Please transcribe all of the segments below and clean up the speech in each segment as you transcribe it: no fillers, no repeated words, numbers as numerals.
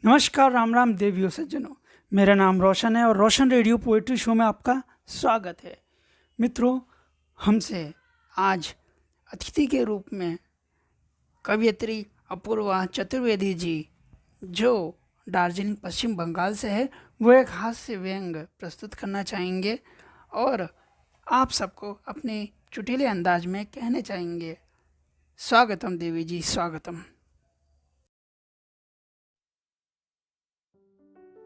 नमस्कार, राम राम देवियों सज्जनों। मेरा नाम रोशन है और रोशन रेडियो पोएट्री शो में आपका स्वागत है। मित्रों, हमसे आज अतिथि के रूप में कवयित्री अपूर्वा चतुर्वेदी जी, जो दार्जिलिंग पश्चिम बंगाल से है, वो एक हास्य व्यंग प्रस्तुत करना चाहेंगे और आप सबको अपने चुटीले अंदाज में कहने चाहेंगे। स्वागतम देवी जी, स्वागतम।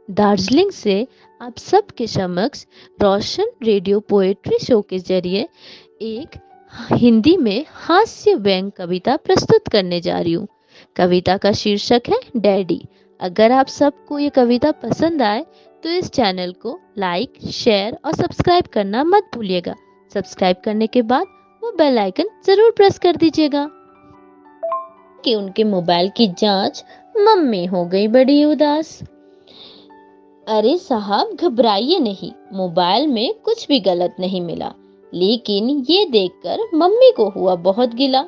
दार्जिलिंग से आप सबके समक्ष रोशन रेडियो पोएट्री शो के जरिए एक हिंदी में हास्य व्यंग कविता प्रस्तुत करने जा रही हूँ। कविता का शीर्षक है डैडी। अगर आप सबको ये कविता पसंद आए तो इस चैनल को लाइक, शेयर और सब्सक्राइब करना मत भूलिएगा। सब्सक्राइब करने के बाद वो बेल आइकन जरूर प्रेस कर दीजिएगा। कि उनके मोबाइल की जांच मम्मी हो गई बड़ी उदास। अरे साहब घबराइए नहीं, मोबाइल में कुछ भी गलत नहीं मिला, लेकिन ये देखकर मम्मी को हुआ बहुत गिला।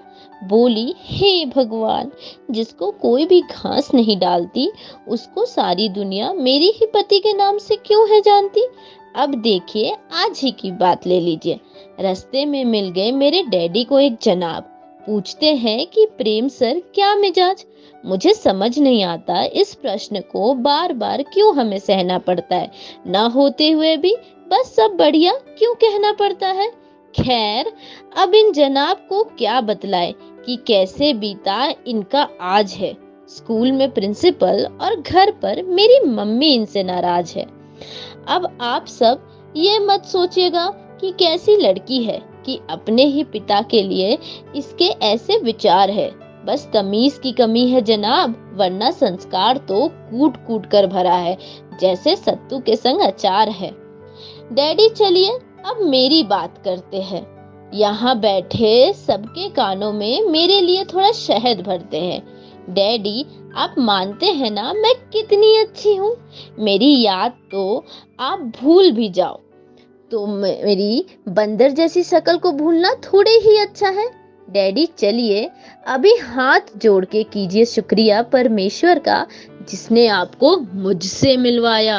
बोली, हे भगवान, जिसको कोई भी घास नहीं डालती उसको सारी दुनिया मेरी ही पति के नाम से क्यों है जानती। अब देखिए, आज ही की बात ले लीजिए। रास्ते में मिल गए मेरे डैडी को एक जनाब। पूछते हैं कि प्रेम सर क्या मिजाज। मुझे समझ नहीं आता इस प्रश्न को बार बार क्यों हमें सहना पड़ता है, ना होते हुए भी बस सब बढ़िया क्यों कहना पड़ता है। खैर, अब इन जनाब को क्या बतलाए कि कैसे बीता इनका आज है। स्कूल में प्रिंसिपल और घर पर मेरी मम्मी इनसे नाराज है। अब आप सब ये मत सोचिएगा कि कैसी लड़की है कि अपने ही पिता के लिए इसके ऐसे विचार है। बस तमीज की कमी है जनाब, वरना संस्कार तो कूट कूट कर भरा है, जैसे सत्तू के संग अचार है। डैडी, चलिए अब मेरी बात करते हैं। यहाँ बैठे सबके कानों में मेरे लिए थोड़ा शहद भरते हैं। डैडी, आप मानते हैं ना मैं कितनी अच्छी हूँ। मेरी याद तो आप भूल भी जाओ तो मेरी बंदर जैसी शक्ल को भूलना थोड़े ही अच्छा है। डैडी, चलिए अभी हाथ जोड़ के कीजिए शुक्रिया परमेश्वर का, जिसने आपको मुझसे मिलवाया।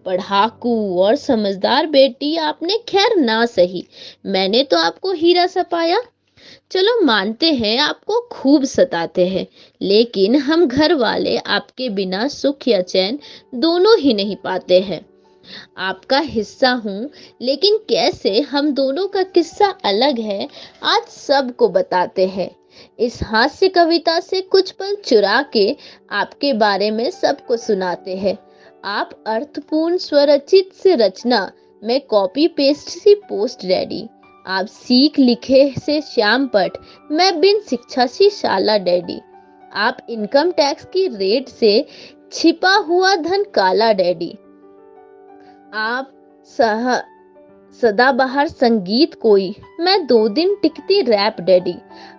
पढ़ाकू और समझदार बेटी आपने खैर ना सही, मैंने तो आपको हीरा सा पाया। चलो मानते हैं आपको खूब सताते हैं, लेकिन हम घर वाले आपके बिना सुख या चैन दोनों ही नहीं पाते हैं। आपका हिस्सा हूँ, लेकिन कैसे हम दोनों का किस्सा अलग है आज सबको बताते हैं। इस हास्य कविता से कुछ पल चुरा के आपके बारे में सबको सुनाते हैं। आप अर्थपूर्ण स्वरचित से रचना, मैं कॉपी पेस्ट सी पोस्ट डैडी। आप सीख लिखे से श्याम पट, मैं बिन शिक्षा सी शाला डैडी। आप इनकम टैक्स की रेट से छिपा हुआ धन काला डैडी। आप सह सदाबहार संगीत कोई, मैं 2 दिन टिकती रैप डैडी।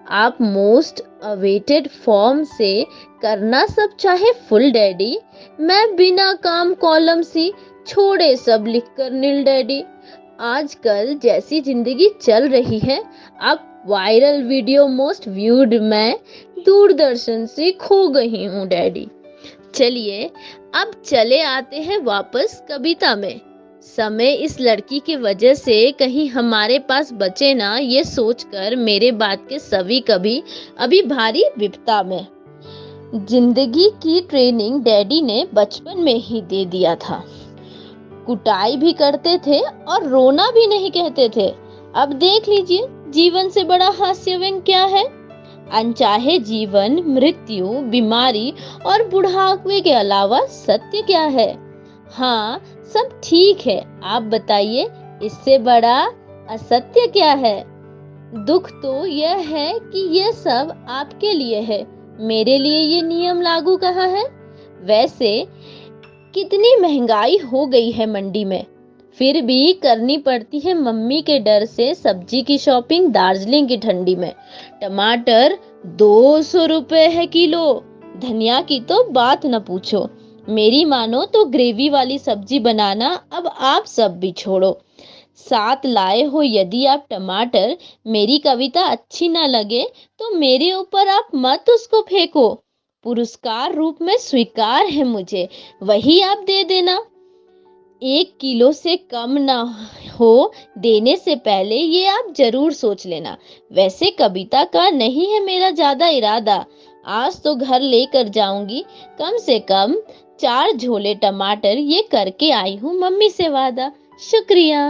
आप मोस्ट अवेटेड फॉर्म से करना सब चाहे फुल डैडी। मैं बिना काम कॉलम सी छोड़े सब लिखकर नील डैडी। आजकल जैसी जिंदगी चल रही है, अब वायरल वीडियो मोस्ट व्यूड मैं दूरदर्शन से खो गई हूँ डैडी। चलिए अब चले आते हैं वापस कविता में। समय इस लड़की की वजह से कहीं हमारे पास बचे ना, ये सोचकर मेरे बात के सभी कभी अभी भारी विपदा में। जिंदगी की ट्रेनिंग डैडी ने बचपन में ही दे दिया था। कुटाई भी करते थे और रोना भी नहीं कहते थे। अब देख लीजिए, जीवन से बड़ा हास्य व्यंग क्या है। अनचाहे जीवन, मृत्यु, बीमारी और बुढ़ापे के अलावा सत्य क्या है। हाँ, सब ठीक है, आप बताइए इससे बड़ा असत्य क्या है। दुख तो यह है कि यह सब आपके लिए है, मेरे लिए ये नियम लागू कहाँ है। वैसे कितनी महंगाई हो गई है मंडी में, फिर भी करनी पड़ती है मम्मी के डर से सब्जी की शॉपिंग दार्जिलिंग की ठंडी में। टमाटर 200 रुपए है किलो, धनिया की तो बात न पूछो। मेरी मानो तो ग्रेवी वाली सब्जी बनाना अब आप सब भी छोड़ो। साथ लाए हो यदि आप टमाटर, मेरी कविता अच्छी ना लगे तो मेरे ऊपर आप मत उसको फेंको। पुरस्कार रूप में स्वीकार है मुझे, वही आप दे देना। 1 किलो से कम ना हो देने से पहले ये आप जरूर सोच लेना। वैसे कविता का नहीं है मेरा ज्यादा इरादा, आज तो घर लेकर जाऊंगी कम से कम 4 झोले टमाटर, ये करके आई हूँ मम्मी से वादा। शुक्रिया।